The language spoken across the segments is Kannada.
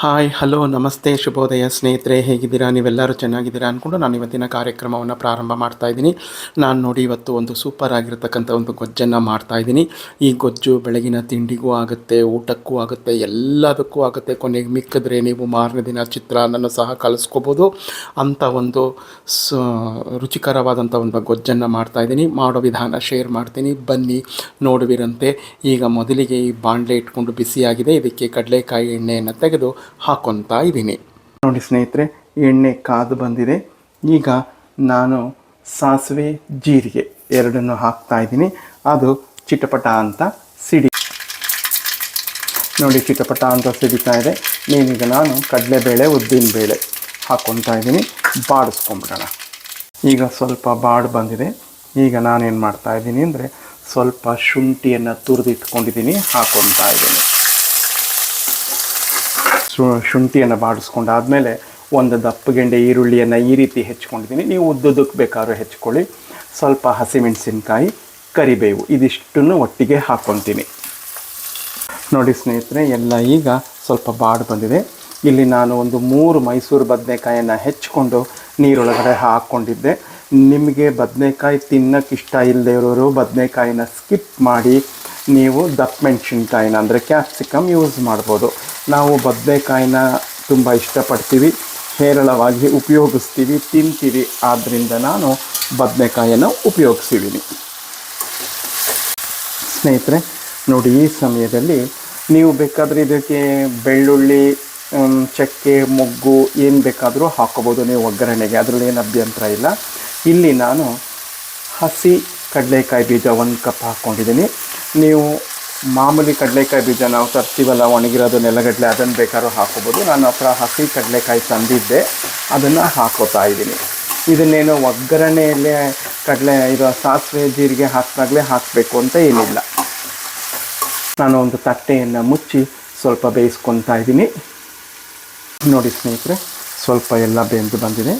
ಹಾಯ್ ಹಲೋ ನಮಸ್ತೆ ಶುಭೋದಯ ಸ್ನೇಹಿತರೆ, ಹೇಗಿದ್ದೀರಾ? ನೀವೆಲ್ಲರೂ ಚೆನ್ನಾಗಿದ್ದೀರಾ ಅಂದ್ಕೊಂಡು ನಾನು ಇವತ್ತಿನ ಕಾರ್ಯಕ್ರಮವನ್ನು ಪ್ರಾರಂಭ ಮಾಡ್ತಾಯಿದ್ದೀನಿ. ನಾನು ನೋಡಿ ಇವತ್ತು ಒಂದು ಸೂಪರ್ ಆಗಿರತಕ್ಕಂಥ ಒಂದು ಗೊಜ್ಜನ್ನು ಮಾಡ್ತಾಯಿದ್ದೀನಿ. ಈ ಗೊಜ್ಜು ಬೆಳಗಿನ ತಿಂಡಿಗೂ ಆಗುತ್ತೆ, ಊಟಕ್ಕೂ ಆಗುತ್ತೆ, ಎಲ್ಲದಕ್ಕೂ ಆಗುತ್ತೆ. ಕೊನೆಗೆ ಮಿಕ್ಕಿದ್ರೆ ನೀವು ಮಾರನೇ ದಿನ ಚಿತ್ರಾನ್ನನೂ ಸಹ ಕಲಿಸ್ಕೋಬೋದು. ಅಂಥ ಒಂದು ರುಚಿಕರವಾದಂಥ ಒಂದು ಗೊಜ್ಜನ್ನು ಮಾಡ್ತಾಯಿದ್ದೀನಿ. ಮಾಡೋ ವಿಧಾನ ಶೇರ್ ಮಾಡ್ತೀನಿ, ಬನ್ನಿ ನೋಡುವಿರಂತೆ. ಈಗ ಮೊದಲಿಗೆ ಈ ಬಾಣಲೆ ಇಟ್ಕೊಂಡು ಬಿಸಿಯಾಗಿದೆ, ಇದಕ್ಕೆ ಕಡಲೆಕಾಯಿ ಎಣ್ಣೆಯನ್ನು ತೆಗೆದು ಹಾಕ್ಕೊತಾ ಇದ್ದೀನಿ. ನೋಡಿ ಸ್ನೇಹಿತರೆ, ಎಣ್ಣೆ ಕಾದು ಬಂದಿದೆ. ಈಗ ನಾನು ಸಾಸಿವೆ ಜೀರಿಗೆ ಎರಡನ್ನು ಹಾಕ್ತಾ ಇದ್ದೀನಿ. ಅದು ಚಿಟಪಟ ಅಂತ ನೋಡಿ, ಚಿಟಪಟ ಅಂತ ಸಿಡಿತಾ ಇದೆ. ನೀವೀಗ ನಾನು ಕಡಲೆಬೇಳೆ ಉದ್ದಿನಬೇಳೆ ಹಾಕ್ಕೊತಾ ಇದ್ದೀನಿ. ಬಾಡಿಸ್ಕೊಂಬಿಡೋಣ. ಈಗ ಸ್ವಲ್ಪ ಬಾಡಿ ಬಂದಿದೆ. ಈಗ ನಾನೇನು ಮಾಡ್ತಾ ಇದ್ದೀನಿ ಅಂದರೆ ಸ್ವಲ್ಪ ಶುಂಠಿಯನ್ನು ತುರಿದಿಟ್ಕೊಂಡಿದ್ದೀನಿ, ಹಾಕ್ಕೊತಾ ಇದ್ದೀನಿ. ಶುಂಠಿಯನ್ನು ಬಾಡಿಸ್ಕೊಂಡಾದಮೇಲೆ ಒಂದು ದಪ್ಪಗೆಂಡೆ ಈರುಳ್ಳಿಯನ್ನು ಈ ರೀತಿ ಹೆಚ್ಕೊಂಡಿದ್ದೀನಿ. ನೀವು ಉದ್ದುದಕ್ಕೆ ಬೇಕಾದ್ರೂ ಹೆಚ್ಕೊಳ್ಳಿ. ಸ್ವಲ್ಪ ಹಸಿಮೆಣಸಿನ್ಕಾಯಿ, ಕರಿಬೇವು ಇದಿಷ್ಟನ್ನು ಒಟ್ಟಿಗೆ ಹಾಕ್ಕೊತೀನಿ. ನೋಡಿ ಸ್ನೇಹಿತರೆ, ಎಲ್ಲ ಈಗ ಸ್ವಲ್ಪ ಬಾಡಿ ಬಂದಿದೆ. ಇಲ್ಲಿ ನಾನು ಒಂದು 3 ಮೈಸೂರು ಬದನೆಕಾಯನ್ನು ಹೆಚ್ಕೊಂಡು ನೀರೊಳಗಡೆ ಹಾಕ್ಕೊಂಡಿದ್ದೆ. ನಿಮಗೆ ಬದನೆಕಾಯಿ ತಿನ್ನೋಕ್ಕೆ ಇಷ್ಟ ಇಲ್ಲದೆ ಇರೋರು ಬದನೆಕಾಯಿನ ಸ್ಕಿಪ್ ಮಾಡಿ ನೀವು ದಪ್ಪ ಮೆಣಸಿನ್ಕಾಯಿನ ಅಂದರೆ ಕ್ಯಾಪ್ಸಿಕಮ್ ಯೂಸ್ ಮಾಡ್ಬೋದು. ನಾವು ಬದನೆಕಾಯಿನ ತುಂಬ ಇಷ್ಟಪಡ್ತೀವಿ, ಹೇರಳವಾಗಿ ಉಪಯೋಗಿಸ್ತೀವಿ, ತಿಂತೀವಿ. ಆದ್ದರಿಂದ ನಾನು ಬದನೆಕಾಯನ್ನು ಉಪಯೋಗಿಸಿದ್ದೀನಿ. ಸ್ನೇಹಿತರೆ ನೋಡಿ, ಈ ಸಮಯದಲ್ಲಿ ನೀವು ಬೇಕಾದರೆ ಇದಕ್ಕೆ ಬೆಳ್ಳುಳ್ಳಿ, ಚಕ್ಕೆ, ಮೊಗ್ಗು ಏನು ಬೇಕಾದರೂ ಹಾಕ್ಕೋಬೋದು ನೀವು ಒಗ್ಗರಣೆಗೆ, ಅದರಲ್ಲಿ ಏನು ಅಭ್ಯಂತರ ಇಲ್ಲ. ಇಲ್ಲಿ ನಾನು ಹಸಿ ಕಡಲೆಕಾಯಿ ಬೀಜ 1 ಕಪ್ ಹಾಕ್ಕೊಂಡಿದ್ದೀನಿ. ನೀವು ಮಾಮೂಲಿ ಕಡಲೆಕಾಯಿ ಬೀಜ ನಾವು ತರ್ತೀವಲ್ಲ, ಒಣಗಿರೋದು ನೆಲಗಡಲೆ, ಅದನ್ನು ಬೇಕಾದ್ರೂ ಹಾಕ್ಕೋಬೋದು. ನಾನು ಹತ್ರ ಹಸಿ ಕಡಲೆಕಾಯಿ ತಂದಿದ್ದೆ, ಅದನ್ನು ಹಾಕ್ಕೋತಾ ಇದ್ದೀನಿ. ಇದನ್ನೇನು ಒಗ್ಗರಣೆಯಲ್ಲೇ ಇದು ಸಾಸಿವೆ ಜೀರಿಗೆ ಹಾಕಿದಾಗಲೇ ಹಾಕಬೇಕು ಅಂತ ಏನಿಲ್ಲ. ನಾನು ಒಂದು ತಟ್ಟೆಯನ್ನು ಮುಚ್ಚಿ ಸ್ವಲ್ಪ ಬೇಯಿಸ್ಕೊತಾ ಇದ್ದೀನಿ. ನೋಡಿ ಸ್ನೇಹಿತರೆ, ಸ್ವಲ್ಪ ಎಲ್ಲ ಬೆಂದು ಬಂದಿದೆ.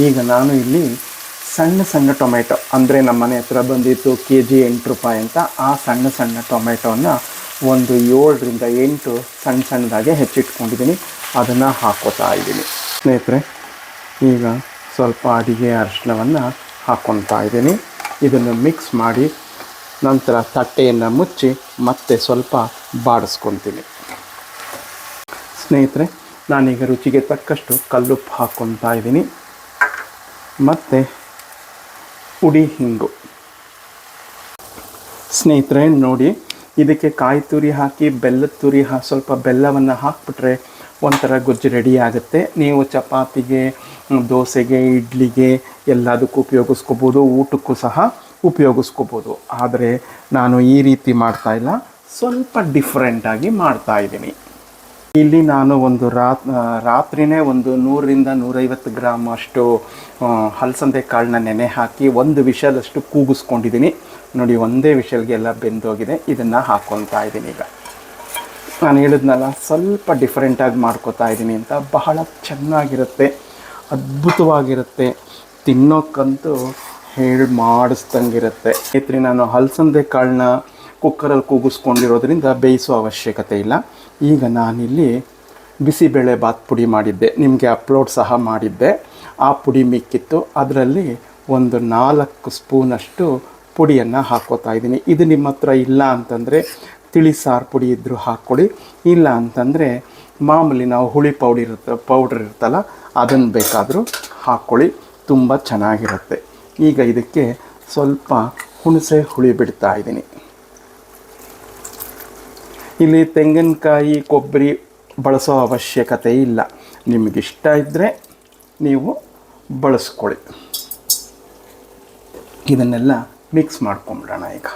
ಈಗ ನಾನು ಇಲ್ಲಿ ಸಣ್ಣ ಟೊಮೆಟೊ, ಅಂದರೆ ನಮ್ಮ ಮನೆ ಹತ್ರ ಬಂದಿತ್ತು kg 8 ರೂಪಾಯಿ ಅಂತ, ಆ ಸಣ್ಣ ಟೊಮೆಟೊವನ್ನು ಒಂದು 7ರಿಂದ 8 ಸಣ್ಣದಾಗೆ ಹೆಚ್ಚಿಟ್ಕೊಂಡಿದ್ದೀನಿ. ಅದನ್ನು ಹಾಕ್ಕೋತಾ ಇದ್ದೀನಿ. ಸ್ನೇಹಿತರೆ, ಈಗ ಸ್ವಲ್ಪ ಅಡಿಗೆ ಅರಿಶಿಣವನ್ನು ಹಾಕ್ಕೊತಾ ಇದ್ದೀನಿ. ಇದನ್ನು ಮಿಕ್ಸ್ ಮಾಡಿ ನಂತರ ತಟ್ಟೆಯನ್ನು ಮುಚ್ಚಿ ಮತ್ತೆ ಸ್ವಲ್ಪ ಬಾಡಿಸ್ಕೊತೀನಿ. ಸ್ನೇಹಿತರೆ, ನಾನೀಗ ರುಚಿಗೆ ತಕ್ಕಷ್ಟು ಕಲ್ಲುಪ್ಪು ಹಾಕ್ಕೊತಾ ಇದ್ದೀನಿ. ಮತ್ತು ಪುಡಿ ಹಿಂಗು. ಸ್ನೇಹಿತರೆ ನೋಡಿ, ಇದಕ್ಕೆ ಕಾಯಿ ತುರಿ ಹಾಕಿ ಬೆಲ್ಲದ ತುರಿ ಸ್ವಲ್ಪ ಬೆಲ್ಲವನ್ನು ಹಾಕಿಬಿಟ್ರೆ ಒಂಥರ ಗೊಜ್ಜು ರೆಡಿ ಆಗುತ್ತೆ. ನೀವು ಚಪಾತಿಗೆ, ದೋಸೆಗೆ, ಇಡ್ಲಿಗೆ ಎಲ್ಲದಕ್ಕೂ ಉಪಯೋಗಿಸ್ಕೋಬೋದು, ಊಟಕ್ಕೂ ಸಹ ಉಪಯೋಗಿಸ್ಕೋಬೋದು. ಆದರೆ ನಾನು ಈ ರೀತಿ ಮಾಡ್ತಾಯಿಲ್ಲ, ಸ್ವಲ್ಪ ಡಿಫ್ರೆಂಟಾಗಿ ಮಾಡ್ತಾಯಿದ್ದೀನಿ. ಇಲ್ಲಿ ನಾನು ಒಂದು ರಾತ್ರಿನೇ ಒಂದು 100ರಿಂದ 150 ಗ್ರಾಮ್ ಅಷ್ಟು ಹಲಸಂದೆ ಕಾಳನ್ನ ನೆನೆ ಹಾಕಿ 1 ವಿಷಲಷ್ಟು ಕೂಗಿಸ್ಕೊಂಡಿದ್ದೀನಿ. ನೋಡಿ, ಒಂದೇ ವಿಷಲ್ಗೆ ಎಲ್ಲ ಬೆಂದೋಗಿದೆ. ಇದನ್ನು ಹಾಕ್ಕೊತಾ ಇದ್ದೀನಿ. ಈಗ ನಾನು ಹೇಳಿದ್ನಲ್ಲ, ಸ್ವಲ್ಪ ಡಿಫ್ರೆಂಟಾಗಿ ಮಾಡ್ಕೊತಾ ಇದ್ದೀನಿ ಅಂತ. ಬಹಳ ಚೆನ್ನಾಗಿರುತ್ತೆ, ಅದ್ಭುತವಾಗಿರುತ್ತೆ, ತಿನ್ನೋಕ್ಕಂತೂ ಹೇಳಿ ಮಾಡಿಸ್ದಂಗಿರುತ್ತೆ. ಸ್ನೇಹಿತರೆ, ನಾನು ಹಲಸಂದೆ ಕಾಳನ್ನ ಕುಕ್ಕರಲ್ಲಿ ಕೂಗಿಸ್ಕೊಂಡಿರೋದ್ರಿಂದ ಬೇಯಿಸೋ ಅವಶ್ಯಕತೆ ಇಲ್ಲ. ಈಗ ನಾನಿಲ್ಲಿ ಬಿಸಿಬೇಳೆ ಬಾತ್ ಪುಡಿ ಮಾಡಿದ್ದೆ, ನಿಮಗೆ ಅಪ್ಲೋಡ್ ಸಹ ಮಾಡಿದ್ದೆ. ಆ ಪುಡಿ ಮಿಕ್ಕಿತ್ತು, ಅದರಲ್ಲಿ ಒಂದು 4 ಸ್ಪೂನಷ್ಟು ಪುಡಿಯನ್ನು ಹಾಕ್ಕೋತಾ ಇದ್ದೀನಿ. ಇದು ನಿಮ್ಮ ಹತ್ರ ಇಲ್ಲ ಅಂತಂದರೆ ತಿಳಿ ಸಾರು ಪುಡಿ ಇದ್ದರೂ ಹಾಕ್ಕೊಳ್ಳಿ, ಇಲ್ಲ ಅಂತಂದರೆ ಮಾಮೂಲಿ ನಾವು ಹುಳಿ ಪೌಡ್ರ್ ಇರುತ್ತಲ್ಲ, ಅದನ್ನು ಬೇಕಾದರೂ ಹಾಕ್ಕೊಳ್ಳಿ, ತುಂಬ ಚೆನ್ನಾಗಿರುತ್ತೆ. ಈಗ ಇದಕ್ಕೆ ಸ್ವಲ್ಪ ಹುಣಸೆ ಹುಳಿ ಬಿಡ್ತಾ ಇದ್ದೀನಿ. ಇಲ್ಲಿ ತೆಂಗಿನಕಾಯಿ, ಕೊಬ್ಬರಿ ಬಳಸೋ ಅವಶ್ಯಕತೆ ಇಲ್ಲ. ನಿಮಗಿಷ್ಟ ಇದ್ದರೆ ನೀವು ಬಳಸ್ಕೊಳ್ಳಿ. ಇದನ್ನೆಲ್ಲ ಮಿಕ್ಸ್ ಮಾಡ್ಕೊಂಬಿಡೋಣ. ಈಗ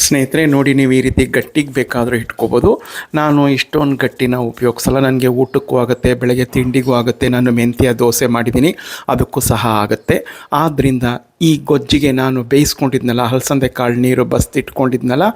ಸ್ನೇಹಿತರೆ ನೋಡಿ, ನೀವು ಈ ರೀತಿ ಗಟ್ಟಿಗೆ ಬೇಕಾದರೂ ಇಟ್ಕೋಬೋದು. ನಾನು ಇಷ್ಟೊಂದು ಗಟ್ಟಿನ ಉಪಯೋಗಿಸಲ್ಲ, ನನಗೆ ಊಟಕ್ಕೂ ಆಗುತ್ತೆ, ಬೆಳಗ್ಗೆ ತಿಂಡಿಗೂ ಆಗುತ್ತೆ. ನಾನು ಮೆಂತ್ಯ ದೋಸೆ ಮಾಡಿದ್ದೀನಿ, ಅದಕ್ಕೂ ಸಹ ಆಗುತ್ತೆ. ಆದ್ದರಿಂದ ಈ ಗೊಜ್ಜಿಗೆ ನಾನು ಬೇಯಿಸ್ಕೊಂಡಿದ್ನಲ್ಲ ಹಲಸಂದೆ ಕಾಳು ನೀರು ಬಸ್ತಿಟ್ಕೊಂಡಿದ್ನಲ್ಲ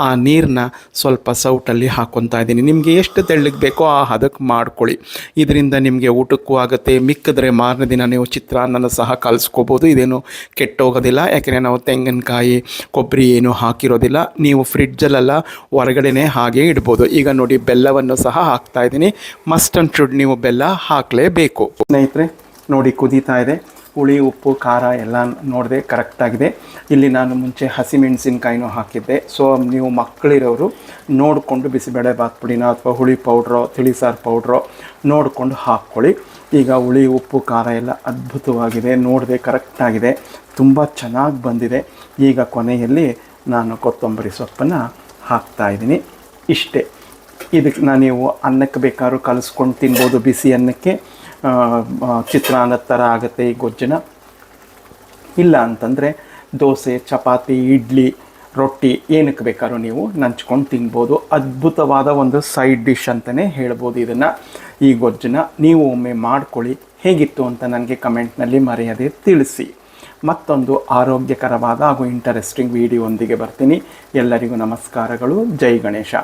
ಆ ನೀರನ್ನ ಸ್ವಲ್ಪ ಸೌಟಲ್ಲಿ ಹಾಕ್ಕೊತಾ ಇದ್ದೀನಿ. ನಿಮಗೆ ಎಷ್ಟು ತೆಳ್ಳಗೆ ಬೇಕೋ ಆ ಹದಕ್ಕೆ ಮಾಡ್ಕೊಳ್ಳಿ. ಇದರಿಂದ ನಿಮಗೆ ಊಟಕ್ಕೂ ಆಗುತ್ತೆ. ಮಿಕ್ಕಿದ್ರೆ ಮಾರನೇ ದಿನ ನೀವು ಚಿತ್ರಾನ್ನನ ಸಹ ಕಲಿಸ್ಕೋಬೋದು. ಇದೇನು ಕೆಟ್ಟೋಗೋದಿಲ್ಲ, ಯಾಕೆಂದರೆ ನಾವು ತೆಂಗಿನಕಾಯಿ ಕೊಬ್ಬರಿ ಏನು ಹಾಕಿರೋದಿಲ್ಲ. ನೀವು ಫ್ರಿಡ್ಜಲ್ಲೆಲ್ಲ ಹೊರಗಡೆನೇ ಹಾಗೆ ಇಡ್ಬೋದು. ಈಗ ನೋಡಿ ಬೆಲ್ಲವನ್ನು ಸಹ ಹಾಕ್ತಾಯಿದ್ದೀನಿ. ಮಸ್ಟ್ ಆ್ಯಂಡ್ ಶುಡ್ ನೀವು ಬೆಲ್ಲ ಹಾಕಲೇಬೇಕು. ಸ್ನೇಹಿತರೆ ನೋಡಿ ಕುದೀತಾ ಇದೆ. ಹುಳಿ ಉಪ್ಪು ಖಾರ ಎಲ್ಲ ನೋಡಿದೆ ಕರೆಕ್ಟಾಗಿದೆ. ಇಲ್ಲಿ ನಾನು ಮುಂಚೆ ಹಸಿಮೆಣಸಿನ್ಕಾಯಿನೂ ಹಾಕಿದ್ದೆ. ಸೊ ನೀವು ಮಕ್ಕಳಿರೋರು ನೋಡಿಕೊಂಡು ಬಿಸಿಬೇಳೆ ಬಾತ್ ಪುಡಿನ ಅಥವಾ ಹುಳಿ ಪೌಡ್ರೋ ತಿಳಿಸಾರು ಪೌಡ್ರೋ ನೋಡಿಕೊಂಡು ಹಾಕ್ಕೊಳ್ಳಿ. ಈಗ ಹುಳಿ ಉಪ್ಪು ಖಾರ ಎಲ್ಲ ಅದ್ಭುತವಾಗಿದೆ. ನೋಡಿದೆ ಕರೆಕ್ಟಾಗಿದೆ, ತುಂಬ ಚೆನ್ನಾಗಿ ಬಂದಿದೆ. ಈಗ ಕೊನೆಯಲ್ಲಿ ನಾನು ಕೊತ್ತಂಬರಿ ಸೊಪ್ಪನ್ನು ಹಾಕ್ತಾಯಿದ್ದೀನಿ. ಇಷ್ಟೇ. ಇದಕ್ಕೆ ನೀವು ಅನ್ನಕ್ಕೆ ಬೇಕಾದ್ರೂ ಕಲಿಸ್ಕೊಂಡು ತಿನ್ಬೋದು. ಬಿಸಿ ಅನ್ನಕ್ಕೆ ಚಿತ್ರಾನ್ನದ ಥರ ಆಗುತ್ತೆ ಈ ಗೊಜ್ಜನ. ಇಲ್ಲ ಅಂತಂದರೆ ದೋಸೆ, ಚಪಾತಿ, ಇಡ್ಲಿ, ರೊಟ್ಟಿ ಏನಕ್ಕೆ ಬೇಕಾದ್ರೂ ನೀವು ನಂಚ್ಕೊಂಡು ತಿನ್ಬೋದು. ಅದ್ಭುತವಾದ ಒಂದು ಸೈಡ್ ಡಿಶ್ ಅಂತಲೇ ಹೇಳ್ಬೋದು ಇದನ್ನು. ಈ ಗೊಜ್ಜನ ನೀವು ಒಮ್ಮೆ ಮಾಡ್ಕೊಳ್ಳಿ. ಹೇಗಿತ್ತು ಅಂತ ನನಗೆ ಕಮೆಂಟ್ನಲ್ಲಿ ಮರೆಯದೆ ತಿಳಿಸಿ. ಮತ್ತೊಂದು ಆರೋಗ್ಯಕರವಾದ ಹಾಗೂ ಇಂಟರೆಸ್ಟಿಂಗ್ ವಿಡಿಯೋ ಒಂದಿಗೆ ಬರ್ತೀನಿ. ಎಲ್ಲರಿಗೂ ನಮಸ್ಕಾರಗಳು. ಜೈ ಗಣೇಶ.